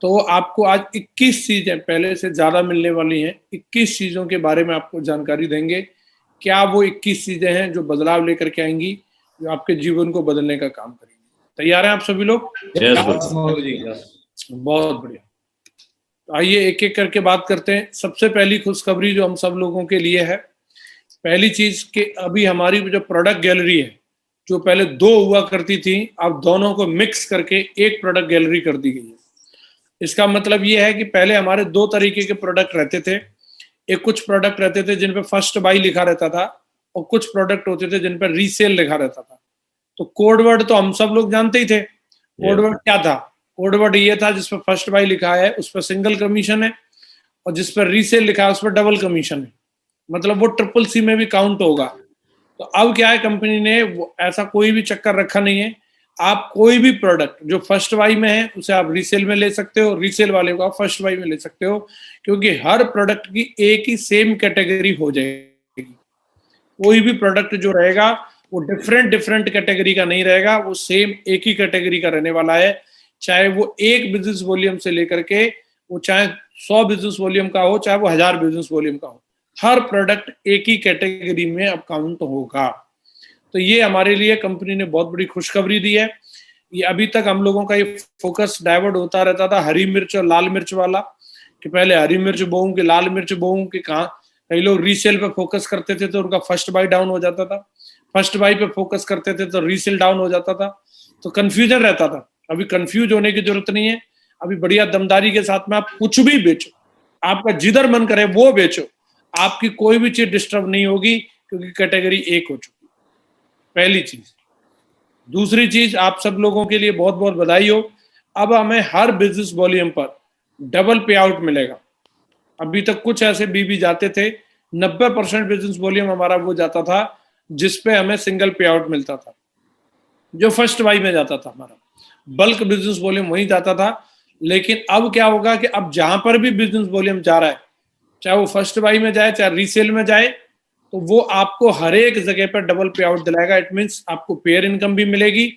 तो आपको आज 21 चीजें पहले से ज्यादा मिलने वाली हैं। 21 चीजों के बारे में आपको जानकारी देंगे। क्या वो 21 चीजें हैं जो बदलाव लेकर के आएंगी, जो आपके जीवन को बदलने का काम करेंगी। तैयार हैं आप सभी लोग? बहुत बढ़िया। तो आइए एक एक करके बात करते हैं। सबसे पहली खुशखबरी जो हम सब लोगों के लिए है, पहली चीज कि अभी हमारी जो प्रोडक्ट गैलरी है, जो पहले 2 हुआ करती थी, अब दोनों को मिक्स करके एक प्रोडक्ट गैलरी कर दी गई है। इसका मतलब ये है कि पहले हमारे 2 तरीके के प्रोडक्ट रहते थे। एक कुछ प्रोडक्ट रहते थे जिन पे फर्स्ट बाई लिखा रहता था, और कुछ प्रोडक्ट होते थे जिन पर रीसेल लिखा रहता था। तो कोड वर्ड तो हम सब लोग जानते ही थे। कोड वर्ड क्या था? कोड वर्ड ये था जिस पर फर्स्ट बाई लिखा है उस पर सिंगल कमीशन है, और जिस पर रीसेल लिखा है उस पर डबल कमीशन है। मतलब वो ट्रिपल सी में भी काउंट होगा। तो अब क्या है, कंपनी ने ऐसा कोई भी चक्कर रखा नहीं है। आप कोई भी प्रोडक्ट जो फर्स्ट बाई में है उसे आप रीसेल में ले सकते हो, रीसेल वाले को आप फर्स्ट बाई में ले सकते हो, क्योंकि हर प्रोडक्ट की एक ही सेम कैटेगरी हो जाएगी। कोई भी प्रोडक्ट जो रहेगा वो डिफरेंट कैटेगरी का नहीं रहेगा, वो सेम एक ही कैटेगरी का रहने वाला है। चाहे वो 1 बिजनेस वॉल्यूम से लेकर के वो चाहे 100 बिजनेस वॉल्यूम का हो, चाहे वो 1000 बिजनेस वॉल्यूम का हो, हर प्रोडक्ट एक ही कैटेगरी में अब काउंट होगा। तो ये हमारे लिए कंपनी ने बहुत बड़ी खुशखबरी दी है। ये अभी तक हम लोगों का ये फोकस डाइवर्ट होता रहता था हरी मिर्च और लाल मिर्च वाला, कि पहले हरी मिर्च बोऊं कि लाल मिर्च बोऊं कि कहाँ। कई लोग रीसेल पे फोकस करते थे तो उनका फर्स्ट बाई डाउन हो जाता था, फर्स्ट बाई पे फोकस करते थे तो रीसेल डाउन हो जाता था, तो कंफ्यूजन रहता था। अभी कंफ्यूज होने की जरूरत नहीं है। अभी बढ़िया दमदारी के साथ में आप कुछ भी बेचो, आपका जिधर मन करे वो बेचो, आपकी कोई भी चीज डिस्टर्ब नहीं होगी, क्योंकि कैटेगरी एक हो चुकी। पहली चीज। दूसरी चीज, आप सब लोगों के लिए बहुत बहुत बधाई हो, अब हमें हर बिजनेस वॉल्यूम पर डबल पे आउट मिलेगा। अभी तक कुछ ऐसे बीबी जाते थे, 90% बिजनेस वॉल्यूम हमारा वो जाता था जिसपे हमें सिंगल पे आउट मिलता था, जो फर्स्ट बाई में जाता था। हमारा बल्क बिजनेस वॉल्यूम वहीं जाता था। लेकिन अब क्या होगा कि अब जहां पर भी बिजनेस वॉल्यूम जा रहा है, चाहे वो फर्स्ट बाई में जाए चाहे रीसेल में जाए, तो वो आपको हर एक जगह पर डबल पे आउट दिलाएगा। इट मींस आपको पेयर इनकम भी मिलेगी,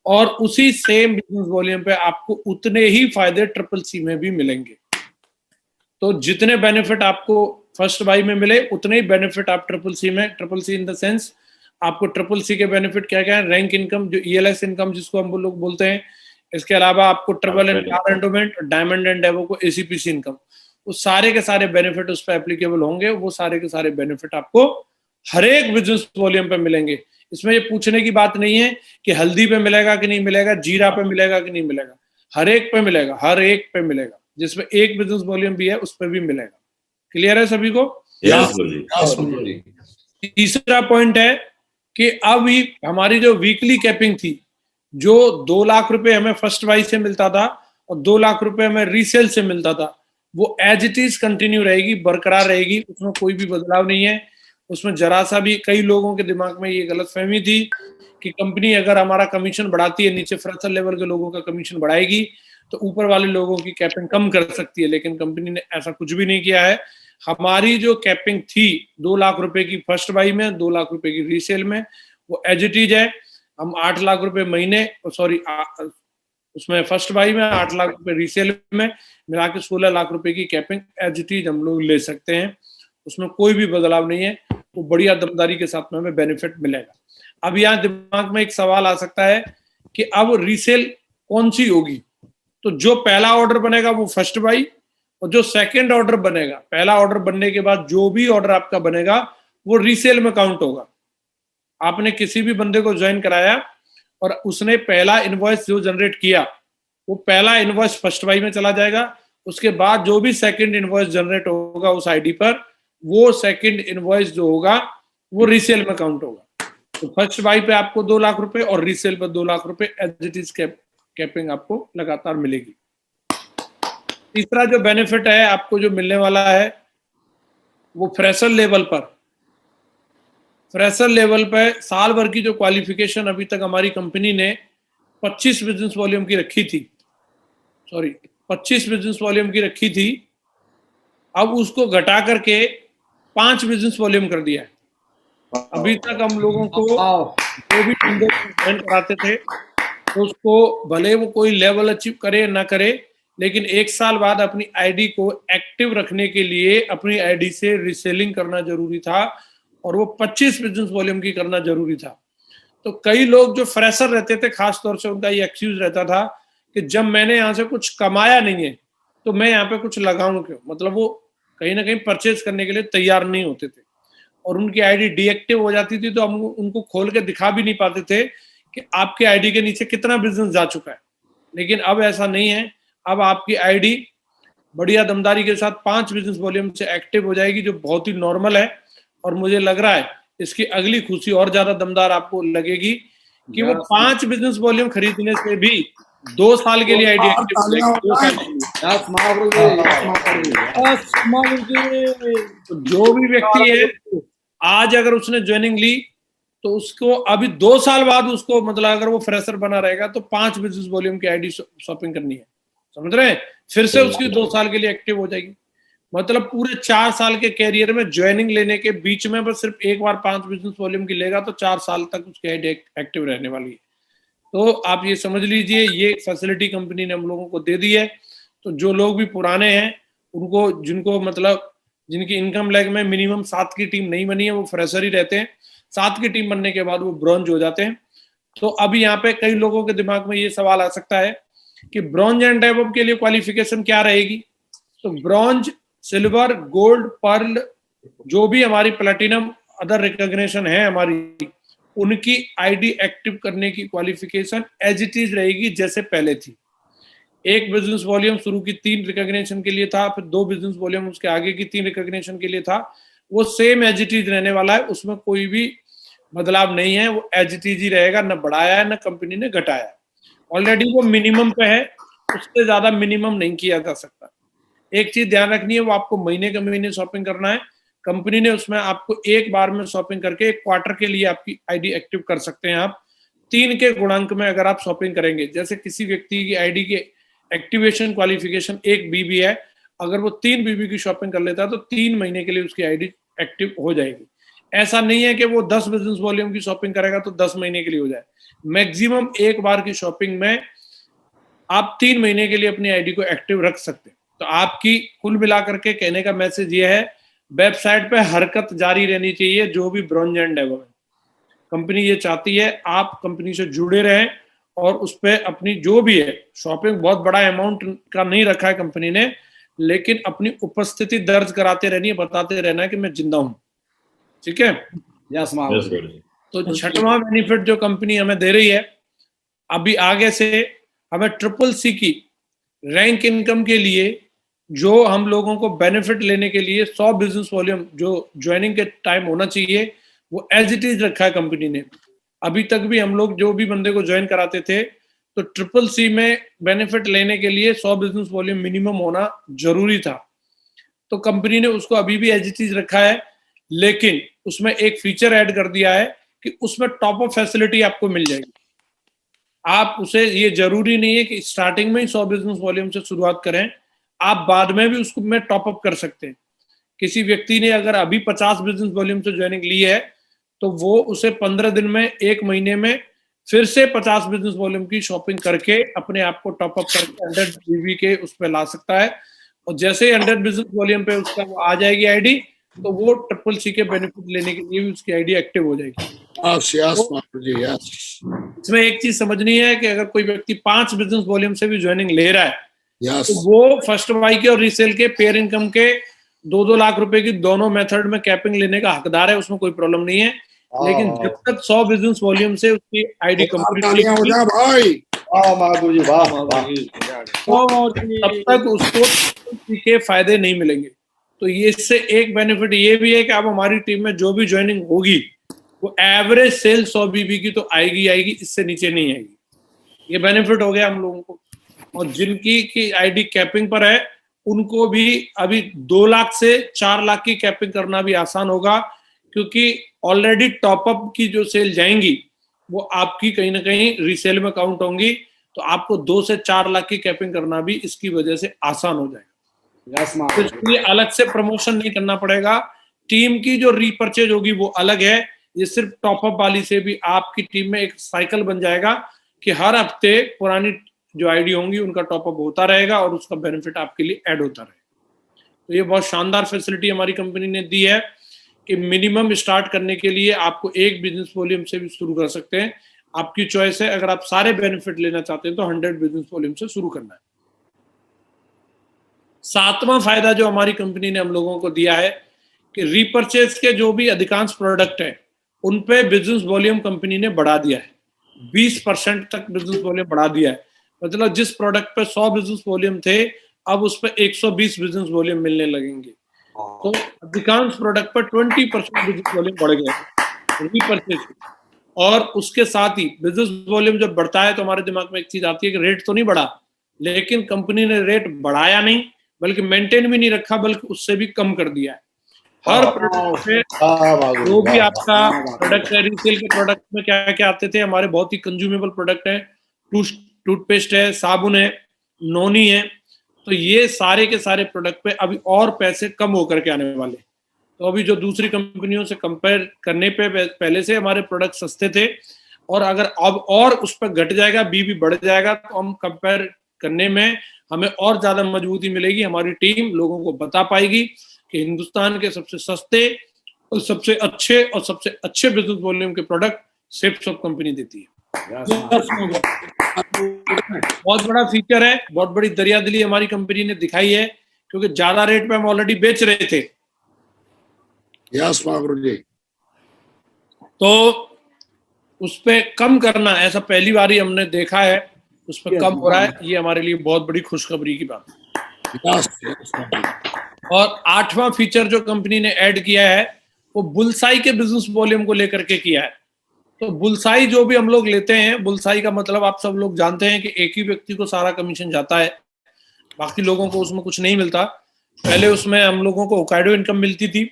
और उसी सेम बिजनेस वॉल्यूम पे आपको उतने ही फायदे ट्रिपल सी में भी मिलेंगे। तो जितने बेनिफिट आपको फर्स्ट बाई में मिले, उतने ही बेनिफिट आप ट्रिपल सी में, triple C in the sense, आपको ट्रिपल सी के बेनिफिट क्या क्या है? रैंक इनकम, जो ईएलएस इनकम जिसको हम लोग बोलते हैं। इसके अलावा आपको triple and car endowment, diamond and डेवो को एसीपीसी इनकम, वो सारे के सारे बेनिफिट उस पर एप्लीकेबल होंगे। वो सारे के सारे बेनिफिट आपको हर एक बिजनेस वॉल्यूम पे मिलेंगे। इसमें ये पूछने की बात नहीं है कि हल्दी पे मिलेगा कि नहीं मिलेगा, जीरा पे मिलेगा कि नहीं मिलेगा, हर एक पे मिलेगा, हर एक पे मिलेगा। जिसमें एक बिजनेस वॉल्यूम भी है उस पर भी मिलेगा। क्लियर है सभी को? तीसरा पॉइंट है कि अब हमारी जो वीकली कैपिंग थी, जो 2 लाख रुपए हमें फर्स्ट बाई से मिलता था और 2 लाख रुपए हमें रीसेल से मिलता था, वो एज इट इज कंटिन्यू रहेगी, बरकरार रहेगी। उसमें कोई भी बदलाव नहीं है। उसमें जरा सा भी, कई लोगों के दिमाग में ये गलतफहमी थी कि कंपनी अगर हमारा कमीशन बढ़ाती है, नीचे फ्रेशर लेवल के लोगों का कमीशन बढ़ाएगी, तो ऊपर वाले लोगों की कैपिंग कम कर सकती है। लेकिन कंपनी ने ऐसा कुछ भी नहीं किया है। हमारी जो कैपिंग थी 2 लाख रुपए की फर्स्ट बाई में, 2 लाख रुपए की रीसेल में, वो एज इट इज है। हम 8 लाख रुपए महीने, सॉरी उसमें फर्स्ट बाई में 8 लाख रुपए रीसेल में मिला के 16 लाख रुपए की कैपिंग एज इट इज हम लोग ले सकते हैं। उसमें कोई भी बदलाव नहीं है। वो बढ़िया दमदारी के साथ में हमें बेनिफिट मिलेगा। अब यहाँ दिमाग में एक सवाल आ सकता है कि अब रीसेल कौन सी होगी? तो जो पहला ऑर्डर बनेगा वो फर्स्ट बाई, और जो सेकंड ऑर्डर बनेगा, पहला ऑर्डर बनने के बाद जो भी ऑर्डर आपका बनेगा वो रीसेल में काउंट होगा। आपने किसी भी बंदे को ज्वाइन कराया और उसने पहला इनवॉइस जो जनरेट किया, वो पहला इनवॉइस फर्स्ट बाई में चला जाएगा। उसके बाद जो भी सेकंड इनवॉइस जनरेट होगा उस आईडी पर, वो सेकंड इनवॉइस जो होगा वो रीसेल में काउंट होगा। तो फर्स्ट बाई पे आपको 2 लाख रुपए और रीसेल पर 2 लाख रुपए एज इट इज कैपिंग आपको लगातार मिलेगी। तीसरा जो बेनिफिट है आपको जो मिलने वाला है, वो फ्रेशर लेवल पर, फ्रेशर लेवल पर साल भर की जो क्वालिफिकेशन अभी तक हमारी कंपनी ने 25 बिजनेस वॉल्यूम की रखी थी, 25 बिजनेस वॉल्यूम की रखी थी, अब उसको घटा करके 5 बिजनेस वॉल्यूम कर दिया है। अभी तक हम लोगों को जो भी बंदे कराते थे, तो उसको भले वो कोई लेवल अचीव करे ना करे, लेकिन 1 साल बाद अपनी आईडी को एक्टिव रखने के लिए अपनी आईडी से रीसेलिंग करना जरूरी था, और वो 25 बिजनेस वॉल्यूम की करना जरूरी था। तो कई लोग जो फ्रेशर रहते थे, खास तौर से उनका ये एक्सक्यूज रहता था कि जब मैंने यहाँ से कुछ कमाया नहीं है तो मैं यहाँ पे कुछ लगाऊं क्यों। मतलब वो कहीं ना कहीं परचेज करने के लिए तैयार नहीं होते थे, और उनकी आईडी डीएक्टिव हो जाती थी तो हम उनको खोल के दिखा भी नहीं पाते थे कि आपके आईडी के नीचे कितना बिजनेस जा चुका है। लेकिन अब ऐसा नहीं है, अब आपकी आईडी बढ़िया दमदारी के साथ 5 बिजनेस वॉल्यूम से एक्टिव हो जाएगी, जो बहुत ही नॉर्मल है। और मुझे लग रहा है इसकी अगली खुशी और ज्यादा दमदार आपको लगेगी कि वो 5 बिजनेस वॉल्यूम खरीदने से भी 2 साल के लिए आईडी एक्टिव हो जाएगी। 2 साल के लिए। तो जो भी व्यक्ति है आज अगर उसने ज्वाइनिंग ली तो उसको अभी 2 साल बाद उसको, मतलब अगर वो फ्रेशर बना रहेगा तो 5 बिजनेस वॉल्यूम की आईडी शॉपिंग करनी है, समझ रहे हैं। फिर से उसकी 2 साल के लिए एक्टिव हो जाएगी। मतलब पूरे 4 साल के कैरियर में ज्वाइनिंग लेने के बीच में बस सिर्फ एक बार 5 बिजनेस वॉल्यूम की लेगा तो 4 साल तक उसकी आईडी एक्टिव रहने वाली है। तो आप ये समझ लीजिए, ये फैसिलिटी कंपनी ने हम लोगों को दे दी है। तो जो लोग भी पुराने हैं उनको, जिनको मतलब जिनकी इनकम लेग में मिनिमम 7 की टीम नहीं बनी है, वो फ्रेशर ही रहते हैं। 7 की टीम बनने के बाद वो ब्रॉन्ज हो जाते हैं। तो अब यहाँ पे कई लोगों के दिमाग में ये सवाल आ सकता है कि ब्रॉन्ज एंड डेवअप के लिए क्वालिफिकेशन क्या रहेगी। तो ब्रॉन्ज, सिल्वर, गोल्ड, पर्ल, जो भी हमारी प्लेटिनम अदर रिकॉग्निशन है हमारी, उनकी आईडी एक्टिव करने की क्वालिफिकेशन एज इट इज रहेगी जैसे पहले थी। 1 बिजनेस वॉल्यूम शुरू की 3 रिकॉग्निशन के लिए था, फिर 2 बिजनेस वॉल्यूम उसके आगे की 3 रिकॉग्निशन के लिए था। वो सेम एज इट इज रहने वाला है, उसमें कोई भी बदलाव नहीं है। वो एज इट इज ही रहेगा, न बढ़ाया है न कंपनी ने घटाया है। ऑलरेडी वो मिनिमम पे है, उससे ज्यादा मिनिमम नहीं किया जा सकता। एक चीज ध्यान रखनी है, वो आपको महीने के महीने शॉपिंग करना है। कंपनी ने उसमें आपको एक बार में शॉपिंग करके 1 क्वार्टर के लिए आपकी आईडी एक्टिव कर सकते हैं आप 3 के गुणांक में अगर आप शॉपिंग करेंगे। जैसे किसी व्यक्ति की आईडी के एक्टिवेशन क्वालिफिकेशन 1 बीबी है, अगर वो 3 बीबी की शॉपिंग कर लेता है तो 3 महीने के लिए उसकी आईडी एक्टिव हो जाएगी। ऐसा नहीं है कि वो 10 बिजनेस वॉल्यूम की शॉपिंग करेगा तो 10 महीने के लिए हो जाए। मैक्सिमम एक बार की शॉपिंग में आप 3 महीने के लिए अपनी आईडी को एक्टिव रख सकते हैं। तो आपकी कुल मिलाकर के कहने का मैसेज ये है, वेबसाइट पे हरकत जारी रहनी चाहिए। जो भी ब्रॉन्ज एंड डेवलप कंपनी ये चाहती है आप कंपनी से जुड़े रहें, और उस पर अपनी जो भी है शॉपिंग, बहुत बड़ा अमाउंट का नहीं रखा है कंपनी ने, लेकिन अपनी उपस्थिति दर्ज कराते रहनी है, बताते रहना है कि मैं जिंदा हूं। ठीक है। तो 6वां बेनिफिट जो कंपनी हमें दे रही है, अभी आगे से हमें CCC की रैंक इनकम के लिए जो हम लोगों को बेनिफिट लेने के लिए 100 बिजनेस वॉल्यूम जो ज्वाइनिंग के टाइम होना चाहिए, वो एज इट इज रखा है कंपनी ने। अभी तक भी हम लोग जो भी बंदे को ज्वाइन कराते थे तो CCC में बेनिफिट लेने के लिए 100 बिजनेस वॉल्यूम मिनिमम होना जरूरी था। तो कंपनी ने उसको अभी भी एज इट इज रखा है, लेकिन उसमें एक फीचर ऐड कर दिया है कि उसमें टॉप अप फैसिलिटी आपको मिल जाएगी। आप उसे, ये जरूरी नहीं है कि स्टार्टिंग में ही 100 बिजनेस वॉल्यूम से शुरुआत करें, आप बाद में भी उसको में टॉप अप कर सकते हैं। किसी व्यक्ति ने अगर अभी 50 बिजनेस वॉल्यूम से ज्वाइनिंग ली है तो वो उसे 15 दिन में, 1 महीने में फिर से 50 बिजनेस वॉल्यूम की शॉपिंग करके अपने आप को टॉप अप करके 100 बीबी के उस पर ला सकता है। और जैसे ही 100 बिजनेस वॉल्यूम पे उसका वो आ जाएगी आईडी, तो वो CCC के बेनिफिट लेने के लिए भी उसकी आईडी एक्टिव हो जाएगी। इसमें एक चीज समझनी है कि अगर कोई व्यक्ति 5 बिजनेस वॉल्यूम से भी ज्वाइनिंग ले रहा है तो वो फर्स्ट बाई के और रीसेल के पेयर इनकम के 2-2 लाख रुपए की दोनों मेथड में कैपिंग लेने का हकदार है, उसमें कोई प्रॉब्लम नहीं है। लेकिन जब तक 100 बिजनस वॉल्यूम से उसकी आईडी कंप्लीट तब तक उसको के फायदे नहीं मिलेंगे। तो ये इससे एक बेनिफिट ये भी है कि अब हमारी टीम में जो भी ज्वाइनिंग होगी वो एवरेज सेल 100 बीबी की तो आएगी, इससे नीचे नहीं आएगी। ये बेनिफिट हो गया हम लोगों को। और जिनकी की आईडी कैपिंग पर है उनको भी अभी 2 लाख से 4 लाख की कैपिंग करना भी आसान होगा, क्योंकि ऑलरेडी टॉपअप की जो सेल जाएंगी वो आपकी कहीं ना कहीं रीसेल में काउंट होंगी। तो आपको 2 से 4 लाख की कैपिंग करना भी इसकी वजह से आसान हो जाएगा। तो इसके लिए अलग से प्रमोशन नहीं करना पड़ेगा। टीम की जो रीपरचेज होगी वो अलग है। ये सिर्फ टॉपअप वाली से भी आपकी टीम में एक साइकिल बन जाएगा कि हर हफ्ते पुरानी जो आईडी होंगी उनका टॉपअप होता रहेगा और उसका बेनिफिट आपके लिए ऐड होता रहेगा। तो ये बहुत शानदार फैसिलिटी हमारी कंपनी ने दी है कि मिनिमम स्टार्ट करने के लिए आपको एक बिजनेस वॉल्यूम से भी शुरू कर सकते हैं, आपकी चॉइस है। अगर आप सारे बेनिफिट लेना चाहते हैं तो 100 बिजनेस वॉल्यूम से शुरू करना है। सातवां फायदा जो हमारी कंपनी ने हम लोगों को दिया है कि रीपरचेज के जो भी अधिकांश प्रोडक्ट हैं उन पे बिजनेस वॉल्यूम कंपनी ने बढ़ा दिया है, 20% तक बिजनेस वॉल्यूम बढ़ा दिया है। मतलब जिस प्रोडक्ट पे 100 बिजनेस वॉल्यूम थे, अब उस पर 120 बिजनेस वॉल्यूम मिलने लगेंगे। तो अधिकांश प्रोडक्ट पर 20% बिजनेस वॉल्यूम बढ़ गया रीपरचेज। और उसके साथ ही बिजनेस वॉल्यूम जब बढ़ता है तो हमारे दिमाग में एक चीज आती है कि रेट तो नहीं बढ़ा, लेकिन कंपनी ने रेट बढ़ाया नहीं बल्कि मेंटेन भी नहीं रखा, बल्कि उससे भी कम कर दिया है। हर प्रोडक्ट पे जो भी आपका प्रोडक्ट है, रीसेल के प्रोडक्ट में क्या क्या आते थे हमारे, बहुत ही कंज्यूमेबल प्रोडक्ट है, टूथपेस्ट है, साबुन है, नोनी है, तो ये सारे के सारे प्रोडक्ट पे अभी और पैसे कम होकर के आने वाले। तो अभी जो दूसरी कंपनियों से कंपेयर करने पे पहले से हमारे प्रोडक्ट सस्ते थे, और अगर अब और उस पर घट जाएगा, भी बढ़ जाएगा, तो हम कंपेयर करने में हमें और ज्यादा मजबूती मिलेगी। हमारी टीम लोगों को बता पाएगी कि हिंदुस्तान के सबसे सस्ते और सबसे अच्छे बिजनेस वॉल्यूम के प्रोडक्ट सिर्फ सब कंपनी देती है। बहुत बड़ा फीचर है, बहुत बड़ी दरियादिली हमारी कंपनी ने दिखाई है, क्योंकि ज्यादा रेट पे हम ऑलरेडी बेच रहे थे। यस महागुरु जी। तो उस पे कम करना, ऐसा पहली बार ही हमने देखा है, उस पे कम हो रहा है, ये हमारे लिए बहुत बड़ी खुशखबरी की बात है। और आठवां फीचर जो कंपनी ने ऐड किया है वो बुलसाई के बिजनेस वॉल्यूम को लेकर के किया है। तो बुलसाई जो भी हम लोग लेते हैं, बुलसाई का मतलब आप सब लोग जानते हैं कि एक ही व्यक्ति को सारा कमीशन जाता है, बाकी लोगों को उसमें कुछ नहीं मिलता। पहले उसमें हम लोगों को होकाइडो इनकम मिलती थी,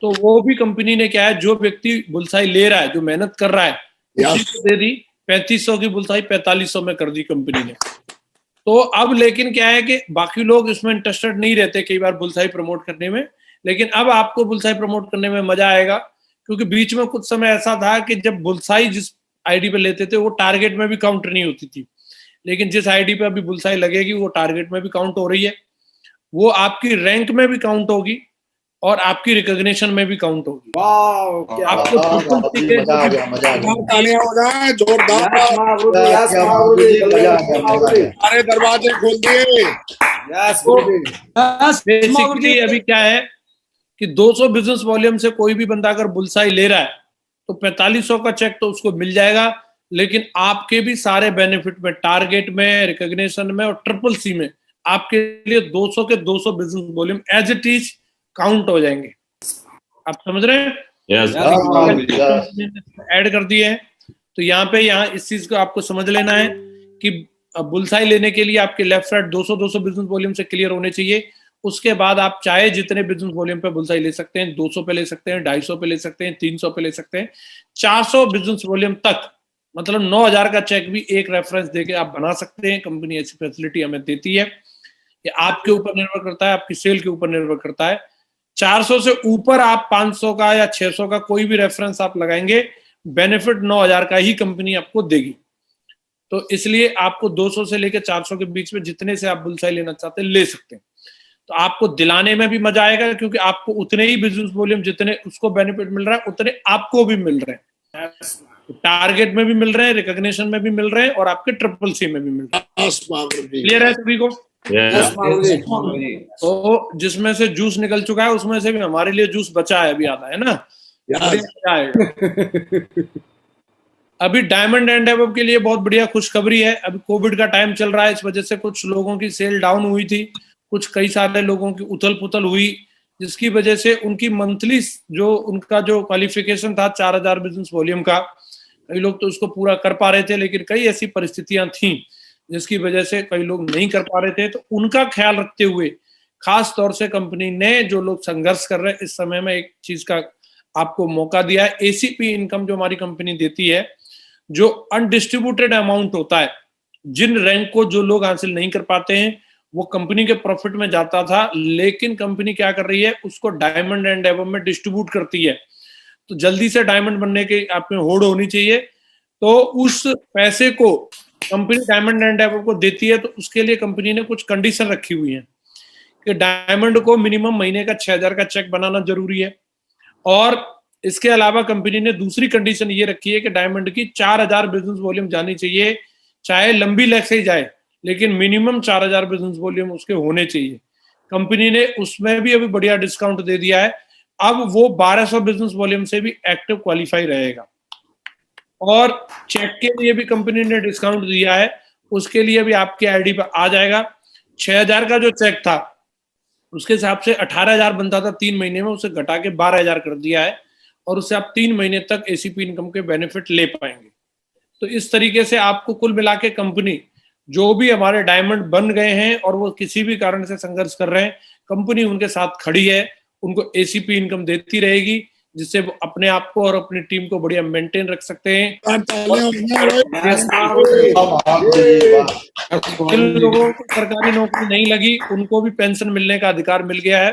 तो वो भी कंपनी ने क्या है, जो व्यक्ति बुलसाई ले रहा है, जो मेहनत कर रहा है, उसी को दे दी। 3500 की बुलसाई 4500 में कर दी कंपनी ने। तो अब लेकिन क्या है कि बाकी लोग इसमें इंटरेस्टेड नहीं रहते कई बार बुलसाई प्रमोट करने में, लेकिन अब आपको बुलसाई प्रमोट करने में मजा आएगा, क्योंकि बीच में कुछ समय ऐसा था कि जब बुलसाई जिस आईडी पे लेते थे वो टारगेट में भी काउंट नहीं होती थी, लेकिन जिस आईडी पे अभी बुलसाई लगेगी वो टारगेट में भी काउंट हो रही है, वो आपकी रैंक में भी काउंट होगी और आपकी रिकॉग्निशन में भी काउंट होगी। आपको सारे दरवाजे खोल दिए। बेसिकली अभी क्या है कि 200 बिजनेस वॉल्यूम से कोई भी बंदा अगर बुलसाई ले रहा है तो 4500 का चेक तो उसको मिल जाएगा, लेकिन आपके भी सारे बेनिफिट में, टारगेट में, रिकॉग्निशन में और ट्रिपल सी में आपके लिए 200 के 200 business volume as it is count हो जाएंगे। आप समझ रहे हैं? ऐड कर दिए हैं। तो यहाँ इस चीज को आपको समझ लेना है कि बुलसाई लेने के लिए आपके लेफ्ट राइट 200 बिजनेस वॉल्यूम से क्लियर होने चाहिए। उसके बाद आप चाहे जितने बिजनेस वॉल्यूम पे बुलसाई ले सकते हैं, 200 पे ले सकते हैं, 250 पे ले सकते हैं, 300 पे ले सकते हैं, 400 बिजनेस वॉल्यूम तक, मतलब 9000 का चेक भी एक रेफरेंस देके आप बना सकते हैं। कंपनी ऐसी फैसिलिटी हमें देती है। ये आपके ऊपर निर्भर करता है, आपकी सेल के ऊपर निर्भर करता है। 400 से ऊपर आप 500 का या 600 का कोई भी रेफरेंस आप लगाएंगे, बेनिफिट 9000 का ही कंपनी आपको देगी। तो इसलिए आपको 200 से लेकर 400 के बीच में जितने से आप बुलसाई लेना चाहते हैं ले सकते हैं। तो आपको दिलाने में भी मजा आएगा, क्योंकि आपको उतने ही बिजनेस वॉल्यूम जितने उसको बेनिफिट मिल रहा है उतने आपको भी मिल रहे हैं। टारगेट में भी मिल रहे हैं, रिकॉग्निशन में भी मिल रहे हैं और आपके ट्रिपल सी में भी मिल रहे हैं। क्लियर है सभी को? तो जिसमें से जूस निकल चुका है उसमें से भी हमारे लिए जूस बचा है, अभी आता है ना। अभी डायमंड एंड अबव के लिए बहुत बढ़िया खुशखबरी है। अभी कोविड का टाइम चल रहा है, इस वजह से कुछ लोगों की सेल डाउन हुई थी, कुछ कई सारे लोगों की उथल पुथल हुई, जिसकी वजह से उनकी मंथली जो उनका जो क्वालिफिकेशन था 4000 बिजनेस वॉल्यूम का, कई लोग तो उसको पूरा कर पा रहे थे, लेकिन कई ऐसी परिस्थितियां थी जिसकी वजह से कई लोग नहीं कर पा रहे थे। तो उनका ख्याल रखते हुए खास तौर से कंपनी ने, जो लोग संघर्ष कर रहे हैं इस समय में, एक चीज का आपको मौका दिया है। एसीपी इनकम जो हमारी कंपनी देती है, जो अनडिस्ट्रीब्यूटेड अमाउंट होता है, जिन रैंक को जो लोग हासिल नहीं कर पाते हैं, वो कंपनी के प्रॉफिट में जाता था, लेकिन कंपनी क्या कर रही है, उसको डायमंड एंड अबव में डिस्ट्रीब्यूट करती है। तो जल्दी से डायमंड बनने की आप में होड़ होनी चाहिए। तो उस पैसे को कंपनी डायमंड एंड एबव को देती है, तो उसके लिए कंपनी ने कुछ कंडीशन रखी हुई है कि डायमंड को मिनिमम महीने का 6,000 का चेक बनाना जरूरी है। और इसके अलावा कंपनी ने दूसरी कंडीशन ये रखी है कि डायमंड की 4,000 बिजनेस वॉल्यूम जानी चाहिए, चाहे लंबी लेग से ही जाए, लेकिन मिनिमम 4,000 बिजनेस वॉल्यूम उसके होने चाहिए। कंपनी ने उसमें भी अभी बढ़िया डिस्काउंट दे दिया है, अब वो 1,200 बिजनेस वॉल्यूम से भी एक्टिव क्वालिफाई रहेगा। और चेक के लिए भी कंपनी ने डिस्काउंट दिया है, उसके लिए भी आपके आईडी पर आ जाएगा। 6,000 का जो चेक था उसके हिसाब से 18,000 बनता था 3 महीने में, उसे घटा के 12,000 कर दिया है, और उससे आप 3 महीने तक एसीपी इनकम के बेनिफिट ले पाएंगे। तो इस तरीके से आपको कुल मिला के कंपनी, जो भी हमारे डायमंड बन गए हैं और वो किसी भी कारण से संघर्ष कर रहे हैं, कंपनी उनके साथ खड़ी है, उनको एसीपी इनकम देती रहेगी, जिससे वो अपने आप को और अपनी टीम को बढ़िया मेंटेन रख सकते हैं। जिन लोगों को सरकारी नौकरी नहीं लगी उनको भी पेंशन मिलने का अधिकार मिल गया है।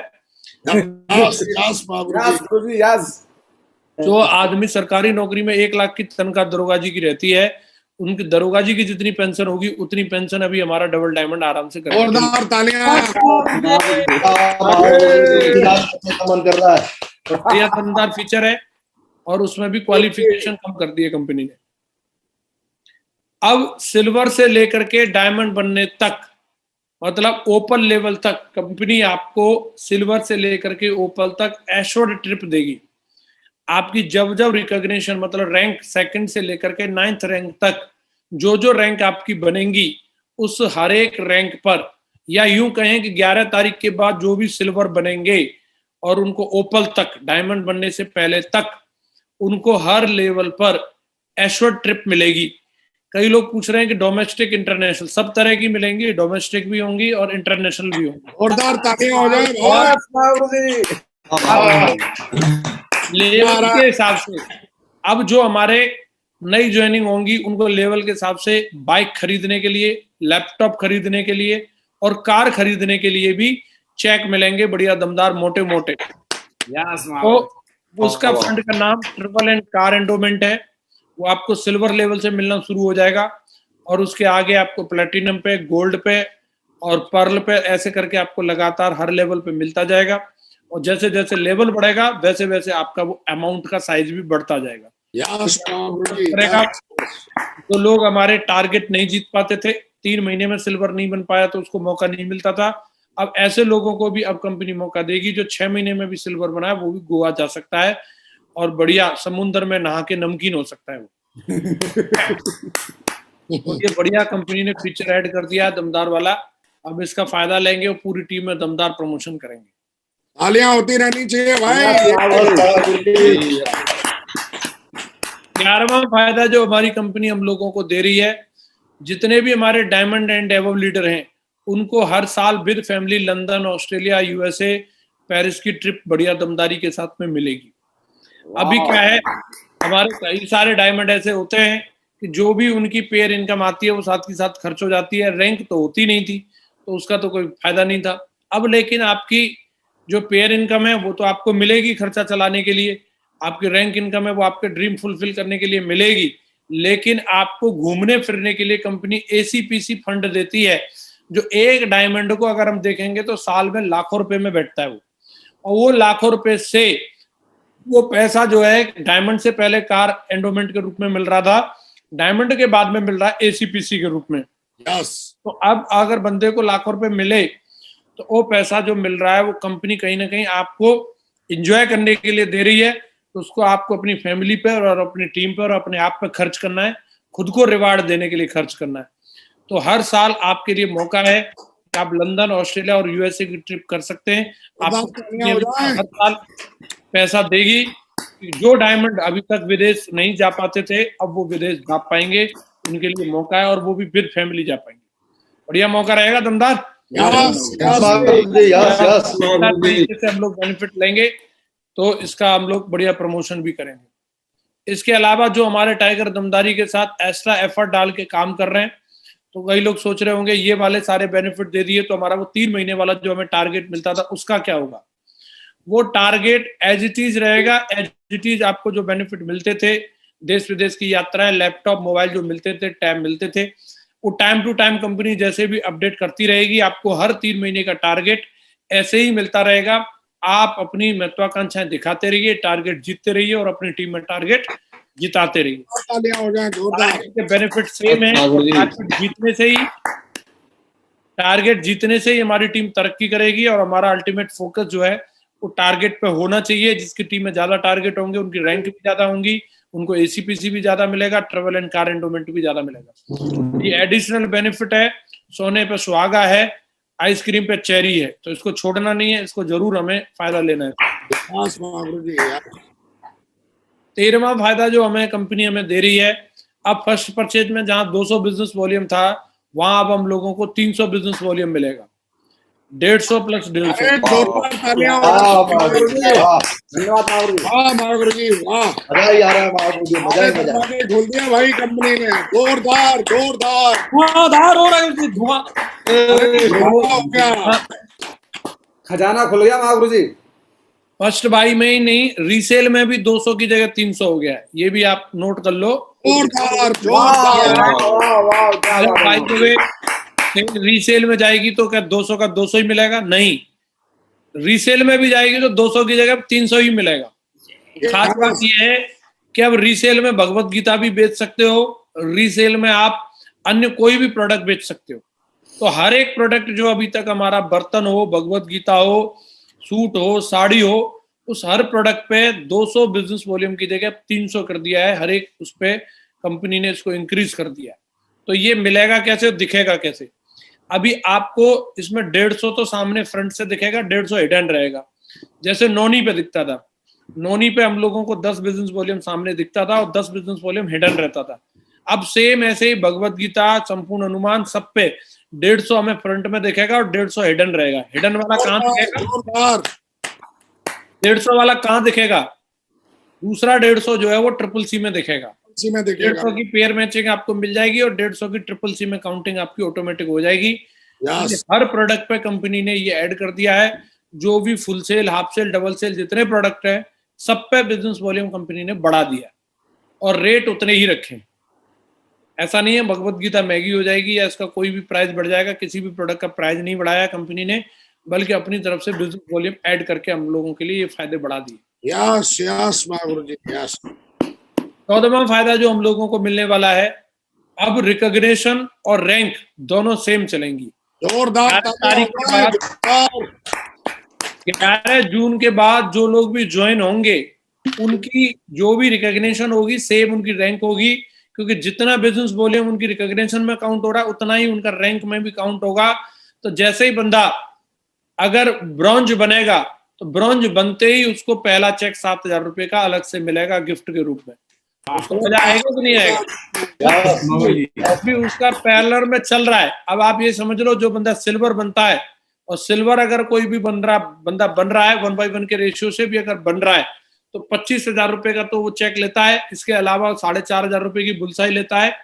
जो आदमी सरकारी नौकरी में 1 लाख की तनख्वाह दरोगा जी की रहती है, उनकी दरोगा जी की जितनी पेंशन होगी उतनी पेंशन अभी हमारा डबल डायमंड आराम से जोरदार तालियां। यह दमदार फीचर है, और उसमें भी क्वालिफिकेशन कम कर दी है कंपनी ने। अब सिल्वर से लेकर के डायमंड बनने तक, मतलब ओपल लेवल तक, कंपनी आपको सिल्वर से लेकर के ओपल तक एश्योर्ड ट्रिप देगी। आपकी जब जब रिकॉग्निशन, मतलब रैंक सेकंड से लेकर के 9th रैंक तक जो जो रैंक आपकी बनेंगी, उस हर एक रैंक पर, या यूं कहें कि 11 तारीख के बाद जो भी सिल्वर बनेंगे और उनको ओपल तक, डायमंड बनने से पहले तक, उनको हर लेवल पर एश्योर्ड ट्रिप मिलेगी। कई लोग पूछ रहे हैं कि डोमेस्टिक इंटरनेशनल, सब तरह की मिलेंगी, डोमेस्टिक भी होंगी और इंटरनेशनल भी होंगी। जोरदार तालियां हो जाए। लेवल के हिसाब से अब जो हमारे नई ज्वाइनिंग होंगी उनको लेवल के हिसाब से बाइक खरीदने के लिए, लैपटॉप खरीदने के लिए और कार खरीदने के लिए भी चेक मिलेंगे, बढ़िया दमदार मोटे मोटे। तो उसका फंड का नाम ट्रिपल एंड कार एंडोमेंट है। वो आपको सिल्वर लेवल से मिलना शुरू हो जाएगा, और उसके आगे आपको प्लेटिनम पे, गोल्ड पे और पर्ल पे, ऐसे करके आपको लगातार हर लेवल पे मिलता जाएगा। और जैसे जैसे लेवल बढ़ेगा वैसे वैसे आपका वो अमाउंट का साइज भी बढ़ता जाएगा। तो लोग हमारे टारगेट नहीं जीत पाते थे, 3 महीने में सिल्वर नहीं बन पाया तो उसको मौका नहीं मिलता था। अब ऐसे लोगों को भी अब कंपनी मौका देगी, जो 6 महीने में भी सिल्वर बनाया वो भी गोवा जा सकता है और बढ़िया समुद्र में नहा के नमकीन हो सकता है वो। तो ये बढ़िया कंपनी ने फीचर ऐड कर दिया है दमदार वाला। अब इसका फायदा लेंगे और पूरी टीम में दमदार प्रमोशन करेंगे। तालियां होती रहनी चाहिए भाई। 11वां फायदा जो हमारी कंपनी हम लोगों को दे रही है, जितने भी हमारे डायमंड एंड एबव लीडर हैं उनको हर साल with family London, Australia, USA, Paris की ट्रिप बढ़िया दमदारी के साथ में मिलेगी। अभी क्या है, हमारे कई सारे डायमंड ऐसे होते हैं कि जो भी उनकी पेयर इनकम आती है वो साथ के साथ खर्च हो जाती है, रैंक तो होती नहीं थी तो उसका तो कोई फायदा नहीं था। अब लेकिन आपकी जो पेयर इनकम है वो तो आपको मिलेगी खर्चा चलाने के लिए, आपकी रैंक इनकम है वो आपके ड्रीम फुलफिल करने के लिए मिलेगी, लेकिन आपको घूमने फिरने के लिए कंपनी एसीपीसी फंड देती है, जो एक डायमंड को अगर हम देखेंगे तो साल में लाखों रुपए में बैठता है वो। और वो लाखों रुपए से वो पैसा जो है, डायमंड से पहले कार एंडोमेंट के रूप में मिल रहा था, डायमंड के बाद में मिल रहा है एसीपीसी के रूप में। तो अब अगर बंदे को लाखों रुपए मिले तो वो पैसा जो मिल रहा है वो कंपनी कहीं ना कहीं आपको एंजॉय करने के लिए दे रही है, तो उसको आपको अपनी फैमिली पे और अपनी टीम पे और अपने आप पे खर्च करना है, खुद को रिवार्ड देने के लिए खर्च करना है। तो हर साल आपके लिए मौका है कि आप लंदन, ऑस्ट्रेलिया और यूएसए की ट्रिप कर सकते हैं। आपको हर साल पैसा देगी। जो डायमंड अभी तक विदेश नहीं जा पाते थे अब वो विदेश जा पाएंगे, उनके लिए मौका है, और वो भी विद फैमिली जा पाएंगे। बढ़िया मौका रहेगा दमदार। से हम लोग बेनिफिट लेंगे तो इसका हम लोग बढ़िया प्रमोशन भी करेंगे। इसके अलावा जो हमारे टाइगर दमदारी के साथ एक्स्ट्रा एफर्ट डाल के काम कर रहे हैं, तो कई लोग सोच रहे होंगे ये वाले सारे बेनिफिट दे दिए तो हमारा वो 3 महीने वाला जो हमें टारगेट मिलता था उसका क्या होगा। वो टारगेट एज इट इज रहेगा, एज इट इज आपको जो बेनिफिट मिलते थे, देश विदेश की यात्राएं, लैपटॉप, मोबाइल जो मिलते थे, टैब मिलते थे, वो टाइम टू टाइम कंपनी जैसे भी अपडेट करती रहेगी, आपको हर 3 महीने का टारगेट ऐसे ही मिलता रहेगा। आप अपनी महत्वाकांक्षाएं दिखाते रहिए, टारगेट जीतते रहिए और अपनी टीम में टारगेट जिताते रहिए। तालियां हो जाए जोरदार। के बेनिफिट सेम है, टारगेट जीतने से ही हमारी टीम तरक्की करेगी और हमारा अल्टीमेट फोकस जो है वो टारगेट पे होना चाहिए। जिसकी टीम में ज्यादा टारगेट होंगे उनकी रैंक भी ज्यादा होंगी, उनको एसीपीसी भी ज्यादा मिलेगा, ट्रेवल एंड कार एंडोमेंट भी ज्यादा मिलेगा। ये एडिशनल बेनिफिट है, सोने पे सुहागा है, आइसक्रीम पे चेरी है, तो इसको छोड़ना नहीं है, इसको जरूर हमें फायदा लेना है। 13वां फायदा जो हमें कंपनी हमें दे रही है, अब फर्स्ट परचेज में जहां 200 बिजनेस वॉल्यूम था, वहां अब हम लोगों को 300 बिजनेस वॉल्यूम मिलेगा। 150 प्लस 150। खोल दिया भाई कंपनी ने, जोरदार जोरदार धुआंधार हो रहा है, धुआं खजाना खुल गया महागुरु जी। फर्स्ट बाई में ही नहीं, रीसेल में भी 200 की जगह 300 हो गया है, ये भी आप नोट कर लो। जोरदार जोरदार। बाई द वे रीसेल में जाएगी तो क्या 200 का 200 ही मिलेगा? नहीं, रीसेल में भी जाएगी तो 200 की जगह 300 ही मिलेगा। खास बात यह है कि अब रीसेल में भगवत गीता भी बेच सकते हो, रीसेल में आप अन्य कोई भी प्रोडक्ट बेच सकते हो। तो हर एक प्रोडक्ट जो अभी तक हमारा बर्तन हो, भगवत गीता हो, सूट हो, साड़ी हो, उस हर प्रोडक्ट पे 200 बिजनेस वॉल्यूम की जगह 300 कर दिया है। हर एक उस पे कंपनी ने इसको इंक्रीज कर दिया है। तो ये मिलेगा कैसे, दिखेगा कैसे? अभी आपको इसमें 150 तो सामने फ्रंट से दिखेगा, 150 हिडन रहेगा। जैसे नोनी पे दिखता था, नोनी पे हम लोगों को 10 बिजनेस वॉल्यूम सामने दिखता था और 10 बिजनेस वॉल्यूम हिडन रहता था। अब सेम ऐसे ही भगवत गीता, संपूर्ण अनुमान, सब पे 150 हमें फ्रंट में दिखेगा और 150 हिडन रहेगा। हिडन वाला कहाँ दिखेगा? 150 वाला कहाँ दिखेगा? दूसरा 150 जो है वो ट्रिपल सी में दिखेगा। 150 की पेयर मैचिंग आपको मिल जाएगी और 150 की ट्रिपल सी में काउंटिंग आपकी ऑटोमेटिक हो जाएगी। हर प्रोडक्ट पे कंपनी ने ये ऐड कर दिया है। जो भी full sale, half sale, double sale जितने प्रोडक्ट है, सब पे बिजनेस वॉल्यूम कंपनी ने बढ़ा दिया और रेट उतने ही रखे। ऐसा नहीं है भगवत गीता महंगी हो जाएगी या इसका कोई भी प्राइस बढ़ जाएगा। किसी भी प्रोडक्ट का प्राइस नहीं बढ़ाया कंपनी ने, बल्कि अपनी तरफ से बिजनेस वॉल्यूम ऐड करके हम लोगों के लिए ये फायदे बढ़ा दिए। यस यस महागुरुजी यस। 14वां फायदा जो हम लोगों को मिलने वाला है, अब रिकॉग्निशन और रैंक दोनों सेम चलेंगी। जोरदार। 11 जून के बाद जो लोग भी ज्वाइन होंगे उनकी जो भी रिकॉग्निशन होगी सेम उनकी रैंक होगी, क्योंकि जितना बिजनेस वॉल्यूम उनकी रिकॉग्निशन में काउंट हो रहा है उतना ही उनका रैंक में भी काउंट होगा। तो जैसे ही बंदा अगर ब्रॉन्ज बनेगा तो ब्रॉन्ज बनते ही उसको पहला चेक 7,000 रुपए का अलग से मिलेगा गिफ्ट के रूप में। उसको मजा आएगा कि नहीं आएगा? अभी उसका पैरेलल में चल रहा है। अब आप ये समझ लो, जो बंदा सिल्वर बनता है, और सिल्वर अगर कोई भी बंदा बन रहा है 1/1 के रेशियो से भी अगर बन रहा है, तो 25,000 रुपए का तो वो चेक लेता है। इसके अलावा 4,500 रुपए की बुलसाई लेता है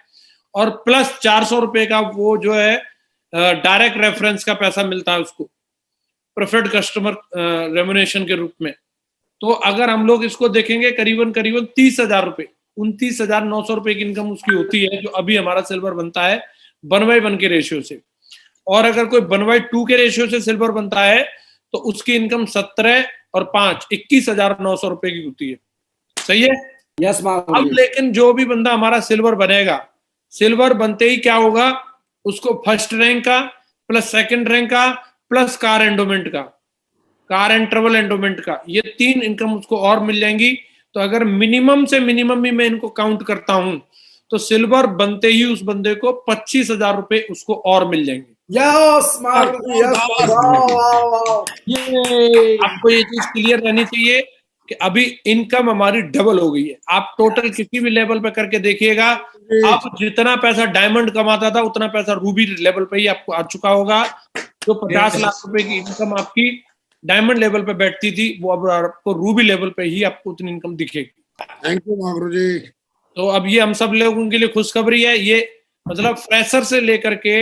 और प्लस 400 रुपए का वो जो है डायरेक्ट रेफरेंस का पैसा मिलता है उसको, प्रेफर्ड कस्टमर रेम्युनेशन के रूप में। तो अगर हम लोग इसको देखेंगे, करीबन 30,000 रुपए, 29,900 रुपए की इनकम उसकी होती है, जो अभी हमारा सिल्वर बनता है 1/1 के रेशियो से। और अगर कोई 1/2 के रेशियो से सिल्वर बनता है तो उसकी इनकम 17 और 5 21,900 रुपए की होती है। सही है? Yes ma'am. अब लेकिन जो भी बंदा हमारा सिल्वर बनेगा, सिल्वर बनते ही क्या होगा, उसको फर्स्ट रैंक का प्लस सेकंड रैंक का प्लस कार एंडोमेंट का, कार एंड ट्रेवल एंडोमेंट का, ये 3 इनकम उसको और मिल जाएंगी। तो अगर मिनिमम से मिनिमम भी मैं इनको काउंट करता हूं तो सिल्वर बनते ही उस बंदे को 25,000 रुपए उसको और मिल जाएंगे। यस आपको ये चीज क्लियर रहनी चाहिए कि अभी इनकम हमारी डबल हो गई है। आप टोटल किसी भी लेवल पे करके देखिएगा, आप जितना पैसा डायमंड कमाता था उतना पैसा रूबी लेवल पे ही आपको आ चुका होगा। जो 50 लाख रुपए की इनकम आपकी डायमंड लेवल पे बैठती थी, वो अब आपको रूबी लेवल पे ही आपको उतनी इनकम दिखेगी। थैंक यू महागुरुजी। तो अब ये हम सब लोगों के लिए खुशखबरी है। ये मतलब फ्रेशर से लेकर के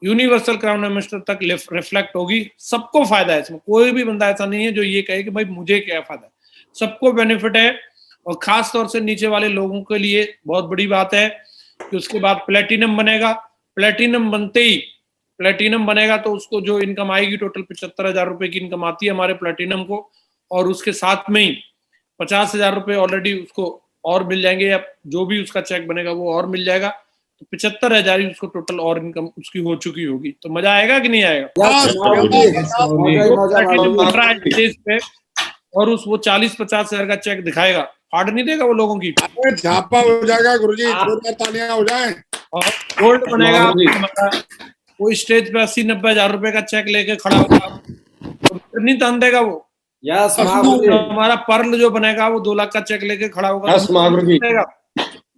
यूनिवर्सल क्राउन एम्बेसडर तक रिफ्लेक्ट होगी। सबको फायदा है इसमें, कोई भी बंदा ऐसा नहीं है जो ये कहे कि भाई मुझे क्या फायदा है। सबको बेनिफिट है। और खास तौर से नीचे वाले लोगों के लिए बहुत बड़ी बात है कि उसके बाद प्लेटिनम बनेगा, प्लेटिनम बनते ही, प्लेटिनम बनेगा तो उसको जो इनकम आएगी टोटल 75,000 रुपए की इनकम आती है हमारे प्लेटिनम को, और उसके साथ में ही 50,000 रुपए ऑलरेडी उसको और मिल जाएंगे, या जो भी उसका चेक बनेगा वो और मिल जाएगा, तो 75,000 ही उसको टोटल और इनकम उसकी हो चुकी होगी। तो मजा आएगा कि नहीं आएगा? बन रहा है स्टेज पे और वो 40-50,000 का चेक दिखाएगा, फाड़ नहीं देगा वो लोगों की, झापा हो जाएगा गुरुजी, तालियां हो जाए, और गोल्ड बनेगा। वो स्टेज पे 80-90,000 रुपए का चेक लेके खड़ा होगा, तो नहीं तान देगा वो। हमारा पर्ल जो बनेगा वो 2 लाख का चेक लेके खड़ा होगा,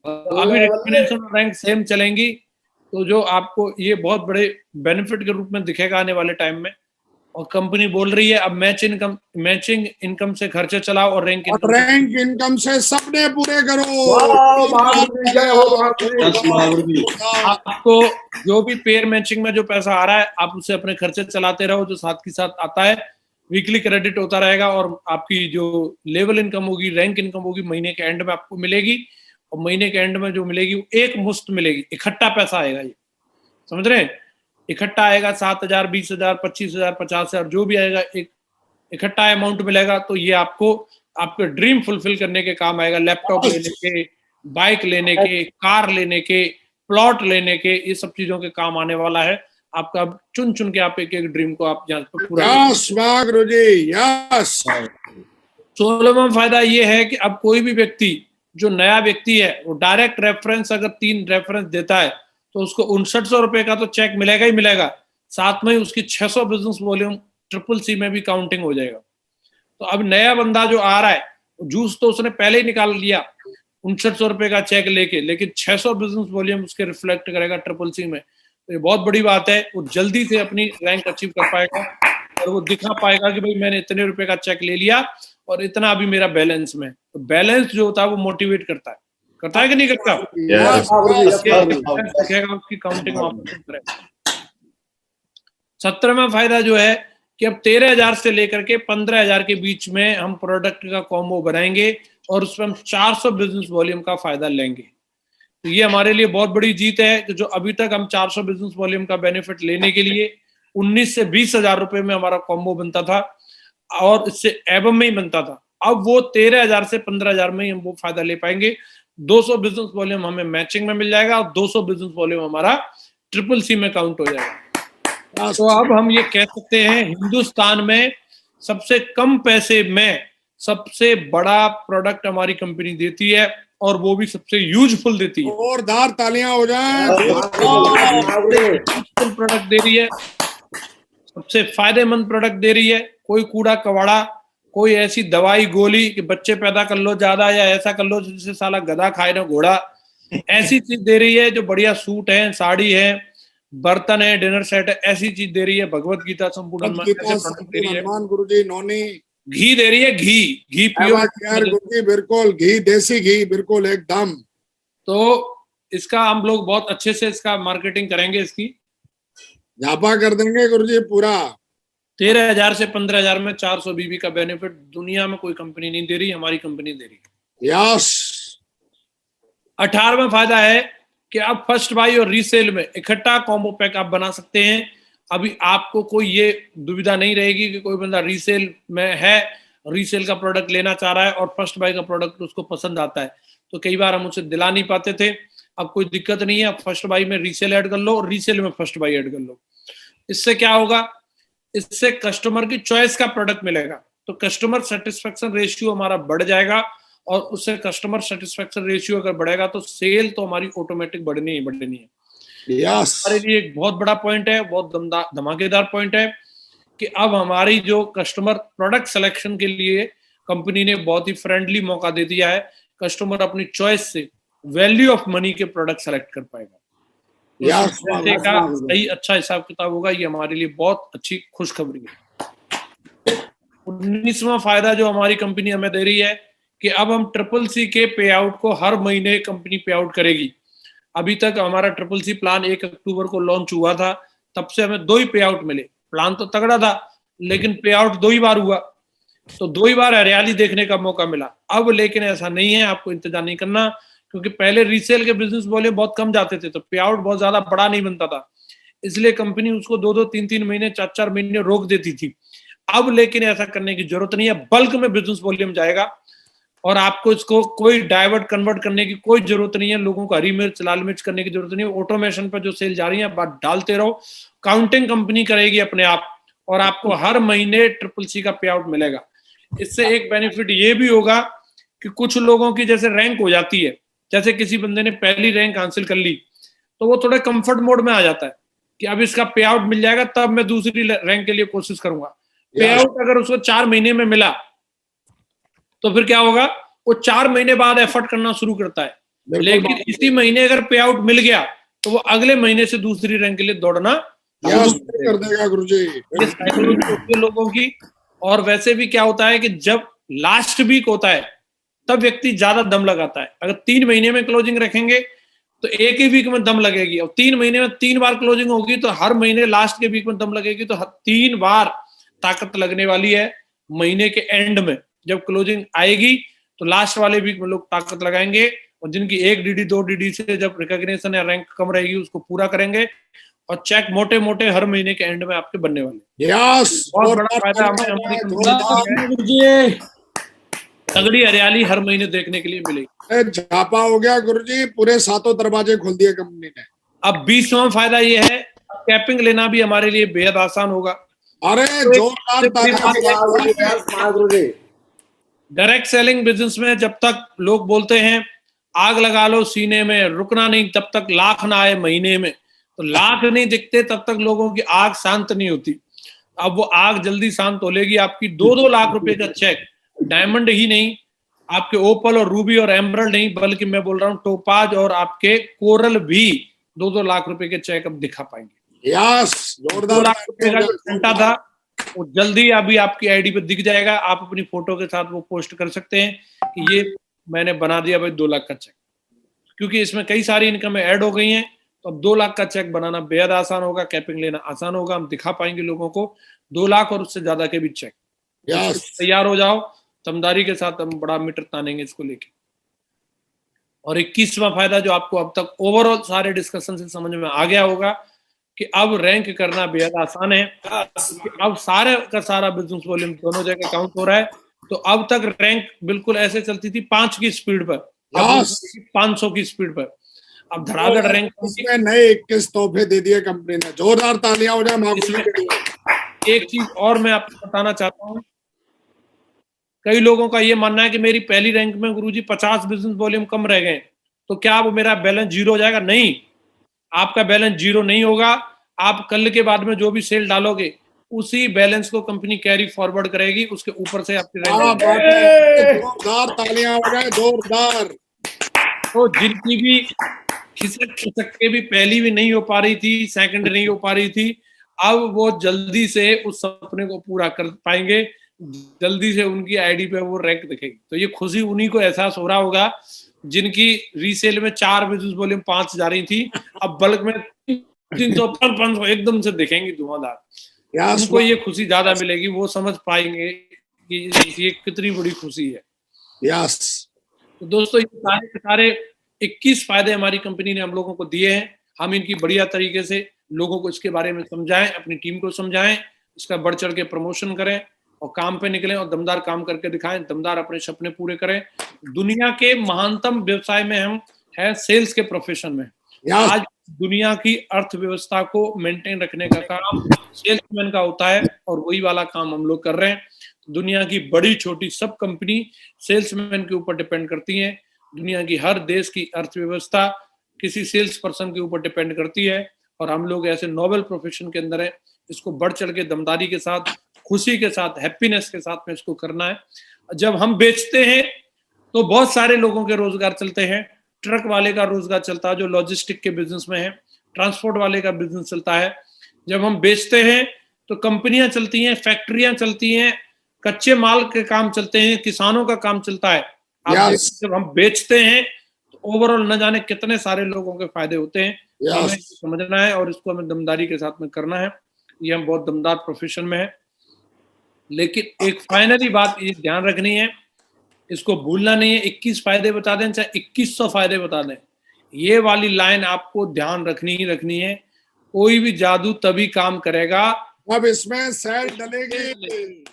अभी रिकमेंडेशन रैंक सेम चलेंगी, तो जो आपको ये बहुत बड़े बेनिफिट के रूप में दिखेगा आने वाले टाइम में। और कंपनी बोल रही है अब मैचिंग इनकम से खर्चे चलाओ और रैंक इनकम से सपने पूरे करो। आपको जो भी पेयर मैचिंग में जो पैसा आ रहा है आप उसे अपने खर्चे चलाते रहो, जो साथ के साथ आता है वीकली क्रेडिट होता रहेगा, और आपकी जो लेवल इनकम होगी, रैंक इनकम होगी, महीने के एंड में आपको मिलेगी, और महीने के एंड में जो मिलेगी वो एक मुश्त मिलेगी, इकट्ठा पैसा आएगा, ये समझ रहे हैं? इकट्ठा आएगा 7,000, 20,000, 25,000, 50,000 जो भी आएगा, एक इकट्ठा अमाउंट मिलेगा। तो ये आपको आपके ड्रीम फुलफिल करने के काम आएगा, लैपटॉप लेने के, बाइक लेने के, कार लेने के, प्लॉट लेने के, ये सब चीजों के काम आने वाला है। आपका चुन चुन के आप एक एक ड्रीम को आप यहाँ पर पूरा। 16वां फायदा ये है कि अब कोई भी व्यक्ति जो नया व्यक्ति है वो डायरेक्ट रेफरेंस अगर 3 रेफरेंस देता है तो उसको 5900 रुपए का तो चेक मिलेगा ही मिलेगा, साथ में उसकी 600 बिजनेस वॉल्यूम CCC में भी काउंटिंग हो जाएगा। तो अब नया बंदा जो आ रहा है जूस तो उसने पहले ही निकाल लिया 5900 रुपए का चेक लेके, लेकिन 600 बिजनेस वॉल्यूम उसके रिफ्लेक्ट करेगा CCC में। तो ये बहुत बड़ी बात है, वो जल्दी से अपनी रैंक अचीव कर पाएगा और वो दिखा पाएगा कि भाई मैंने इतने रुपए का चेक ले लिया और इतना अभी मेरा बैलेंस में। तो बैलेंस जो होता है वो मोटिवेट करता है कि नहीं करता? उसकी काउंटिंग वापस करेगा। 17वां फायदा जो है कि अब 13,000 से लेकर के 15,000 के बीच में हम प्रोडक्ट का कॉम्बो बनाएंगे और उसमें हम 400 बिजनेस वॉल्यूम का फायदा लेंगे। तो ये हमारे लिए बहुत बड़ी जीत है कि जो अभी तक हम 400 बिजनेस वॉल्यूम का बेनिफिट लेने के लिए 19 से 20,000 रुपए में हमारा कॉम्बो बनता था और इससे एबम में ही बनता था, अब वो 13,000 से 15,000 में ही हम वो फायदा ले पाएंगे। 200 बिजनेस वॉल्यूम हमें मैचिंग में मिल जाएगा और 200 बिजनेस वॉल्यूम हमारा CCC में काउंट हो जाएगा। तो अब हम ये कह सकते हैं हिंदुस्तान में सबसे कम पैसे में सबसे बड़ा प्रोडक्ट हमारी कंपनी देती है और वो भी सबसे यूजफुल देती है। जोरदार तालियां हो जाएं। प्रोडक्ट दे रही है, सबसे फायदेमंद प्रोडक्ट दे रही है। कोई कूड़ा कवाड़ा, कोई ऐसी दवाई गोली कि बच्चे पैदा कर लो ज्यादा या ऐसा कर लो जिससे साला गधा खाए ना घोड़ा, ऐसी चीज दे रही है। जो बढ़िया सूट है, साड़ी है, बर्तन है, डिनर सेट है, ऐसी चीज दे रही है। भगवत गीता संपूर्ण गुरुजी नोनी घी दे रही है, घी पियो गुरुजी, बिल्कुल घी, देसी घी, बिल्कुल एकदम। तो इसका हम लोग बहुत अच्छे से इसका मार्केटिंग करेंगे, इसकी झापा कर देंगे गुरुजी पूरा। 13,000 से 15,000 में 400 बीबी का बेनिफिट दुनिया में कोई कंपनी नहीं दे रही, हमारी कंपनी दे रही है। यस। 18वां फायदा है कि आप फर्स्ट बाई और रीसेल में इकट्ठा कॉम्बो पैक आप बना सकते हैं। अभी आपको कोई ये दुविधा नहीं रहेगी कि कोई बंदा रीसेल में है, रीसेल का प्रोडक्ट लेना चाह रहा है और फर्स्ट बाई का प्रोडक्ट उसको पसंद आता है, तो कई बार हम उसे दिला नहीं पाते थे। अब कोई दिक्कत नहीं है, अब फर्स्ट बाई में रीसेल ऐड कर लो और रीसेल में फर्स्ट बाई ऐड कर लो। इससे क्या होगा, इससे कस्टमर की चॉइस का प्रोडक्ट मिलेगा, तो कस्टमर सेटिस्फेक्शन रेशियो हमारा बढ़ जाएगा और उससे कस्टमर सेटिस्फेक्शन रेशियो अगर बढ़ेगा तो सेल तो हमारी ऑटोमेटिक बढ़नी ही है। यस। हमारे लिए एक बहुत बड़ा पॉइंट है, बहुत धमाकेदार पॉइंट है कि अब हमारी जो कस्टमर प्रोडक्ट सिलेक्शन के लिए कंपनी ने बहुत ही फ्रेंडली मौका दे दिया है। कस्टमर अपनी चॉइस से वैल्यू ऑफ मनी के प्रोडक्ट सेलेक्ट कर पाएगा। पैसे का सही अच्छा हिसाब किताब होगा, ये हमारे लिए बहुत अच्छी खुशखबरी है। 19वां फायदा जो हमारी कंपनी हमें दे रही है कि अब हम CCC के पे आउट को हर महीने कंपनी पे आउट करेगी। अभी तक हमारा CCC प्लान 1 अक्टूबर को लॉन्च हुआ था, तब से हमें 2 ही पे आउट मिले। प्लान तो तगड़ा था लेकिन पे आउट 2 ही बार हुआ, तो 2 ही बार हरियाली देखने का मौका मिला। अब लेकिन ऐसा नहीं है, आपको इंतजार नहीं करना, क्योंकि पहले रीसेल के बिजनेस वॉल्यूम बहुत कम जाते थे, तो पे आउट बहुत ज्यादा बड़ा नहीं बनता था, इसलिए कंपनी उसको 2-2, 3-3 महीने, 4-4 महीने रोक देती थी। अब लेकिन ऐसा करने की जरूरत नहीं है, बल्क में बिजनेस वॉल्यूम जाएगा और आपको इसको कोई डाइवर्ट कन्वर्ट करने की कोई जरूरत नहीं है, लोगों को हरी मिर्च लाल मिर्च करने की जरूरत नहीं है। ऑटोमेशन पर जो सेल जा रही है बात डालते रहो, काउंटिंग कंपनी करेगी अपने आप और आपको हर महीने CCC का पे आउट मिलेगा। इससे एक बेनिफिट ये भी होगा कि कुछ लोगों की जैसे रैंक हो जाती है, जैसे किसी बंदे ने पहली रैंक हासिल कर ली तो वो थोड़े कंफर्ट मोड में आ जाता है कि अब इसका पे आउट मिल जाएगा तब मैं दूसरी रैंक के लिए कोशिश करूंगा। पे आउट अगर उसको 4 महीने में मिला तो फिर क्या होगा, वो 4 महीने बाद एफर्ट करना शुरू करता है, लेकिन इसी महीने अगर पे आउट मिल गया तो वो अगले महीने से दूसरी रैंक के लिए दौड़ना कर देगा गुरुजी। ये साइकोलॉजी होती है लोगों की। और वैसे भी क्या होता है कि जब लास्ट वीक होता है तब व्यक्ति ज्यादा दम लगाता है। अगर 3 महीने में क्लोजिंग रखेंगे तो एक ही वीक में दम लगेगी, और 3 महीने में 3 बार क्लोजिंग होगी तो हर महीने लास्ट के वीक में दम लगेगी, तो 3 बार ताकत लगने वाली है। महीने के एंड में जब क्लोजिंग आएगी तो लास्ट वाले वीक में लोग ताकत लगाएंगे, और जिनकी 1 DD 2 DD से जब रिकॉग्निशन या रैंक कम रहेगी उसको पूरा करेंगे, और चेक मोटे मोटे हर महीने के एंड में आपके बनने वाले। बहुत बड़ा फायदा हमें हमारी कंपनी है, तगड़ी हरियाली हर महीने देखने के लिए मिलेगी। झापा हो गया गुरुजी, पूरे 7 दरवाजे खोल दिए कंपनी ने। अब 20वां फायदा ये है, कैपिंग लेना भी हमारे लिए बेहद आसान होगा। अरे जोरदार डायरेक्ट सेलिंग बिजनेस में जब तक लोग बोलते हैं आग लगा लो सीने में, रुकना नहीं तब तक लाख ना आए महीने में, तो लाख नहीं दिखते तब तक लोगों की आग शांत नहीं होती। अब वो आग जल्दी शांत हो लेगी। आपकी 2-2 लाख रुपए का चेक, डायमंड ही नहीं, आपके ओपल और रूबी और एमरल्ड नहीं, बल्कि मैं बोल रहा हूँ टोपाज और आपके कोरल भी 2-2 लाख रुपए के चेक अब दिखा पाएंगे। यस, 2 लाख रुपए का जो घंटा था वो जल्दी अभी आपकी आईडी पे दिख जाएगा। आप अपनी फोटो के साथ वो पोस्ट कर सकते हैं कि ये मैंने बना दिया भाई 2 लाख का चेक, क्योंकि इसमें कई सारी इनकम ऐड हो गई हैं। तो अब 2 लाख का चेक बनाना बेहद आसान होगा, कैपिंग लेना आसान होगा। हम दिखा पाएंगे लोगों को 2 लाख और उससे ज्यादा के भी चेक। तैयार हो जाओ, समझदारी के साथ हम बड़ा मीटर तानेंगे इसको लेके। और 21वां फायदा जो आपको अब तक ओवरऑल सारे डिस्कशन से समझ में आ गया होगा कि अब रैंक करना बेहद आसान है। अब सारे का सारा बिजनेस वॉल्यूम दोनों जगह काउंट हो रहा है। तो अब तक रैंक बिल्कुल ऐसे चलती थी 5 की स्पीड पर, 500 की स्पीड पर। अब धड़ाधड़ रैंक इसमें नए 21 तोहफे दे दिए कंपनी ने। जोरदार तालियां हो जाए। एक चीज और मैं आपको बताना चाहता हूँ, कई लोगों का ये मानना है कि मेरी पहली रैंक में गुरुजी 50 बिजनेस वॉल्यूम कम रह गए तो क्या अब मेरा बैलेंस जीरो हो जाएगा? नहीं, आपका बैलेंस जीरो नहीं होगा। आप कल के बाद में जो भी सेल डालोगे उसी बैलेंस को कंपनी कैरी फॉरवर्ड करेगी, उसके ऊपर से आपकी रैंक। जोरदार तालियां हो जाए, जोरदार। तो जिनकी भी खिसक के भी पहली भी नहीं हो पा रही थी, सेकंड नहीं हो पा रही थी, अब वो जल्दी से उस सपने को पूरा कर पाएंगे, जल्दी से उनकी आईडी पे वो रैंक दिखेगी। तो ये खुशी उन्हीं को एहसास हो रहा होगा जिनकी रीसेल में 4 बिजनेस वॉल्यूम 5 जा रही थी, अब बल्क में 300 500 एकदम से दिखेंगी धुआंधार। उनको ये खुशी ज्यादा मिलेगी, वो समझ पाएंगे कि ये कितनी बड़ी खुशी है। यस। तो दोस्तों ये सारे 21 फायदे हमारी कंपनी ने हम लोगों को दिए हैं। हम इनकी बढ़िया तरीके से लोगों को इसके बारे में समझाएं, अपनी टीम को समझाएं, इसका बढ़ चढ़ के प्रमोशन करें और काम पे निकलें और दमदार काम करके दिखाएं, दमदार अपने सपने पूरे करें। दुनिया के महानतम व्यवसाय में हम हैं, सेल्स के प्रोफेशन में। आज दुनिया की अर्थव्यवस्था को मेंटेन रखने का काम सेल्समैन का होता है और वही वाला काम हम लोग कर रहे हैं। दुनिया की बड़ी छोटी सब कंपनी सेल्समैन के ऊपर डिपेंड करती हैं। दुनिया की हर देश की अर्थव्यवस्था किसी सेल्स पर्सन के ऊपर डिपेंड करती है, और हम लोग ऐसे नोबल प्रोफेशन के अंदर है। इसको बढ़ चढ़ के दमदारी के साथ, खुशी के साथ, हैप्पीनेस के साथ में इसको करना है। जब हम बेचते हैं तो बहुत सारे लोगों के रोजगार चलते हैं। ट्रक वाले का रोजगार चलता है जो लॉजिस्टिक के बिजनेस में है, ट्रांसपोर्ट वाले का बिजनेस चलता है। जब हम बेचते हैं तो कंपनियां चलती हैं, फैक्ट्रियां चलती हैं, कच्चे माल के काम चलते हैं, किसानों का काम चलता है। जब हम बेचते हैं तो ओवरऑल न जाने कितने सारे लोगों के फायदे होते हैं। हमें समझना है और इसको हमें दमदारी के साथ में करना है। ये हम बहुत दमदार प्रोफेशन में है। लेकिन एक फाइनली बात ये ध्यान रखनी है इसको भूलना नहीं है। 21 फायदे बता दें चाहे 2100 फायदे बता दें, ये वाली लाइन आपको ध्यान रखनी ही रखनी है। कोई भी जादू तभी काम करेगा अब इसमें सेल डलेगी।